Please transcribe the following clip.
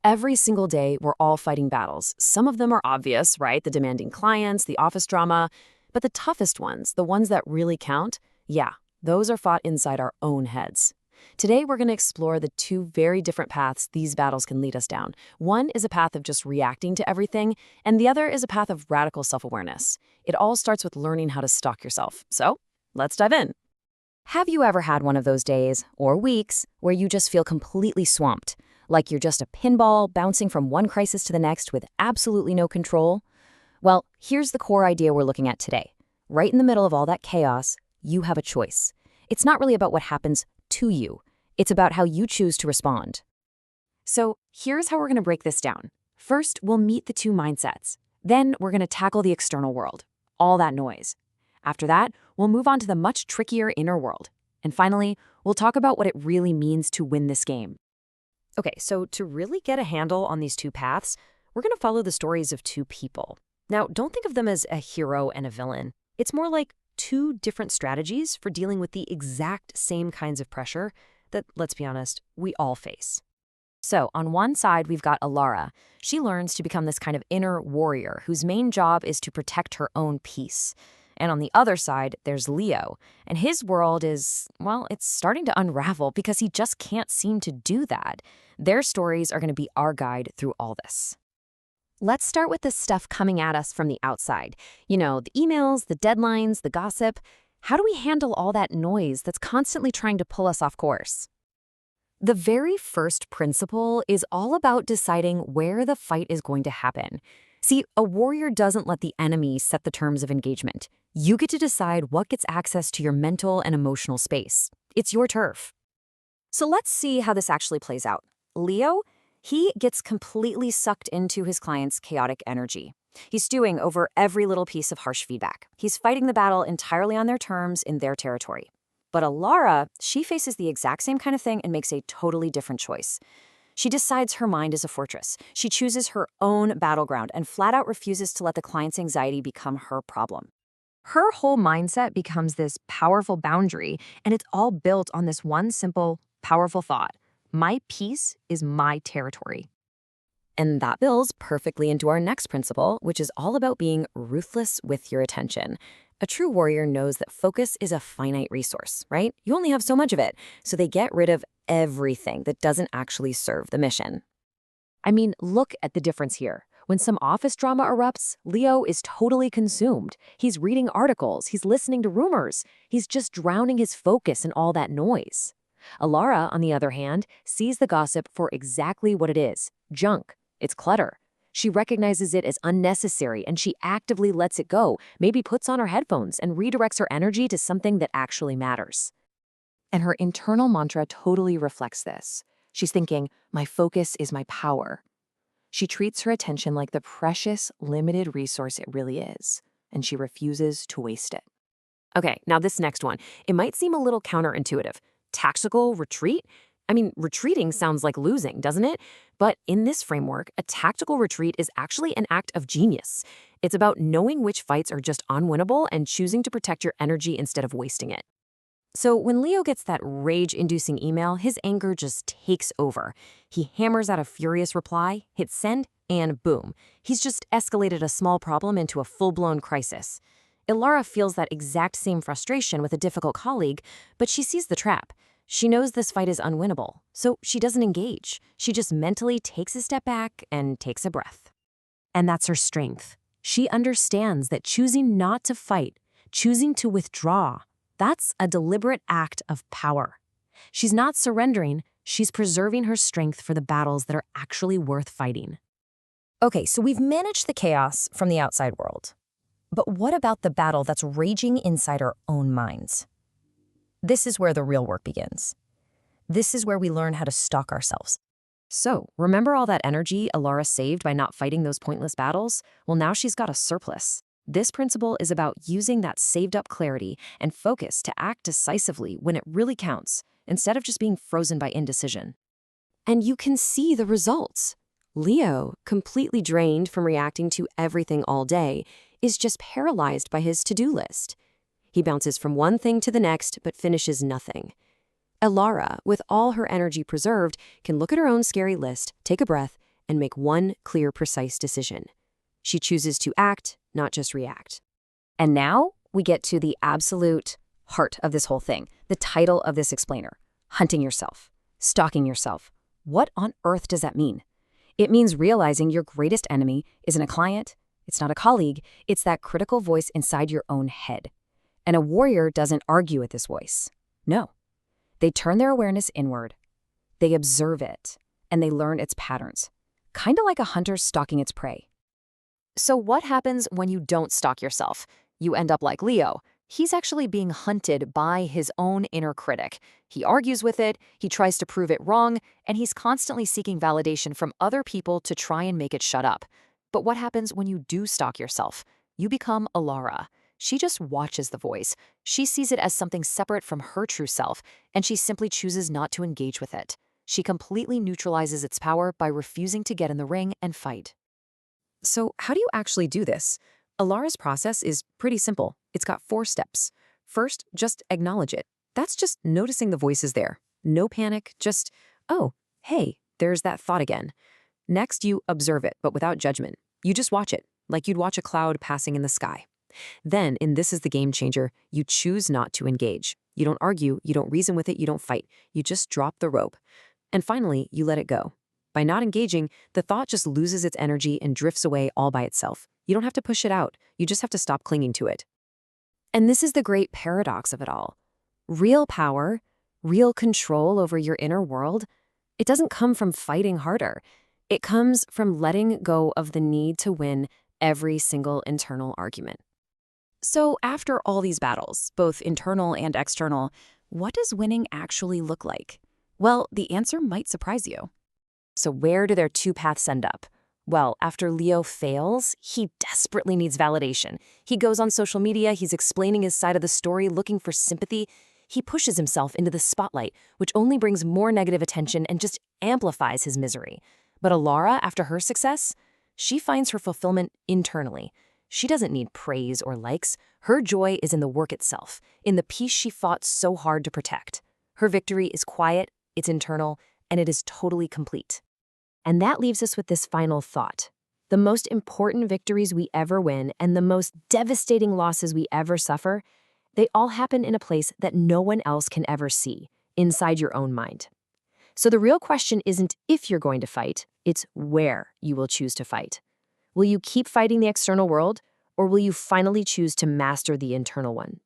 Every single day we're all fighting battles. Some of them are obvious, right? The demanding clients, the office drama. But the toughest ones, the ones that really count, yeah, those are fought inside our own heads. Today we're going to explore the two very different paths these battles can lead us down. One is a path of just reacting to everything, and the other is a path of radical self-awareness. It all starts with learning how to stalk yourself. So, let's dive in. Have you ever had one of those days, or weeks, where you just feel completely swamped? Like you're just a pinball bouncing from one crisis to the next with absolutely no control? Well, here's the core idea we're looking at today. Right in the middle of all that chaos, you have a choice. It's not really about what happens to you. It's about how you choose to respond. So here's how we're going to break this down. First, we'll meet the two mindsets. Then we're going to tackle the external world, all that noise. After that, we'll move on to the much trickier inner world. And finally, we'll talk about what it really means to win this game. Okay, so to really get a handle on these two paths, we're going to follow the stories of two people. Now, don't think of them as a hero and a villain. It's more like two different strategies for dealing with the exact same kinds of pressure that, let's be honest, we all face. So, on one side, we've got Alara. She learns to become this kind of inner warrior whose main job is to protect her own peace. And on the other side, there's Leo, and his world is, well, it's starting to unravel because he just can't seem to do that. Their stories are going to be our guide through all this. Let's start with the stuff coming at us from the outside. The emails, the deadlines, the gossip. How do we handle all that noise that's constantly trying to pull us off course? The very first principle is all about deciding where the fight is going to happen. See, a warrior doesn't let the enemy set the terms of engagement. You get to decide what gets access to your mental and emotional space. It's your turf. So let's see how this actually plays out. Leo, he gets completely sucked into his client's chaotic energy. He's stewing over every little piece of harsh feedback. He's fighting the battle entirely on their terms in their territory. But Alara, she faces the exact same kind of thing and makes a totally different choice. She decides her mind is a fortress. She chooses her own battleground and flat out refuses to let the client's anxiety become her problem. Her whole mindset becomes this powerful boundary, and it's all built on this one simple, powerful thought. My peace is my territory. And that builds perfectly into our next principle, which is all about being ruthless with your attention. A true warrior knows that focus is a finite resource, right? You only have so much of it, so they get rid of everything that doesn't actually serve the mission. I mean, look at the difference here. When some office drama erupts, Leo is totally consumed. He's reading articles, he's listening to rumors, he's just drowning his focus in all that noise. Alara, on the other hand, sees the gossip for exactly what it is, junk. It's clutter. She recognizes it as unnecessary and she actively lets it go, maybe puts on her headphones and redirects her energy to something that actually matters. And her internal mantra totally reflects this. She's thinking, my focus is my power. She treats her attention like the precious, limited resource it really is, and she refuses to waste it. Okay, now this next one. It might seem a little counterintuitive. Tactical retreat? I mean, retreating sounds like losing, doesn't it? But in this framework, a tactical retreat is actually an act of genius. It's about knowing which fights are just unwinnable and choosing to protect your energy instead of wasting it. So when Leo gets that rage-inducing email, his anger just takes over. He hammers out a furious reply, hits send, and boom. He's just escalated a small problem into a full-blown crisis. Ilara feels that exact same frustration with a difficult colleague, but she sees the trap. She knows this fight is unwinnable, so she doesn't engage. She just mentally takes a step back and takes a breath. And that's her strength. She understands that choosing not to fight, choosing to withdraw, that's a deliberate act of power. She's not surrendering, she's preserving her strength for the battles that are actually worth fighting. Okay, so we've managed the chaos from the outside world. But what about the battle that's raging inside our own minds? This is where the real work begins. This is where we learn how to stalk ourselves. So, remember all that energy Alara saved by not fighting those pointless battles? Well, now she's got a surplus. This principle is about using that saved-up clarity and focus to act decisively when it really counts, instead of just being frozen by indecision. And you can see the results. Leo, completely drained from reacting to everything all day, is just paralyzed by his to-do list. He bounces from one thing to the next, but finishes nothing. Elara, with all her energy preserved, can look at her own scary list, take a breath, and make one clear, precise decision. She chooses to act, not just react. And now we get to the absolute heart of this whole thing, the title of this explainer: hunting yourself, stalking yourself. What on earth does that mean? It means realizing your greatest enemy isn't a client, it's not a colleague, it's that critical voice inside your own head. And a warrior doesn't argue with this voice. No. They turn their awareness inward. They observe it, and they learn its patterns, kind of like a hunter stalking its prey. So what happens when you don't stalk yourself? You end up like Leo. He's actually being hunted by his own inner critic. He argues with it, he tries to prove it wrong, and he's constantly seeking validation from other people to try and make it shut up. But what happens when you do stalk yourself? You become Elara. She just watches the voice. She sees it as something separate from her true self, and she simply chooses not to engage with it. She completely neutralizes its power by refusing to get in the ring and fight. So how do you actually do this? Elara's process is pretty simple. It's got 4 steps. First, just acknowledge it. That's just noticing the voices there. No panic, just, oh, hey, there's that thought again. Next, you observe it, but without judgment. You just watch it, like you'd watch a cloud passing in the sky. Then, and this is the game changer, you choose not to engage. You don't argue, you don't reason with it, you don't fight. You just drop the rope. And finally, you let it go. By not engaging, the thought just loses its energy and drifts away all by itself. You don't have to push it out. You just have to stop clinging to it. And this is the great paradox of it all. Real power, real control over your inner world, it doesn't come from fighting harder. It comes from letting go of the need to win every single internal argument. So after all these battles, both internal and external, what does winning actually look like? Well, the answer might surprise you. So where do their 2 paths end up? Well, after Leo fails, he desperately needs validation. He goes on social media, he's explaining his side of the story, looking for sympathy. He pushes himself into the spotlight, which only brings more negative attention and just amplifies his misery. But Elara, after her success, she finds her fulfillment internally. She doesn't need praise or likes. Her joy is in the work itself, in the peace she fought so hard to protect. Her victory is quiet, it's internal, and it is totally complete. And that leaves us with this final thought. The most important victories we ever win and the most devastating losses we ever suffer, they all happen in a place that no one else can ever see, inside your own mind. So the real question isn't if you're going to fight, it's where you will choose to fight. Will you keep fighting the external world, or will you finally choose to master the internal one?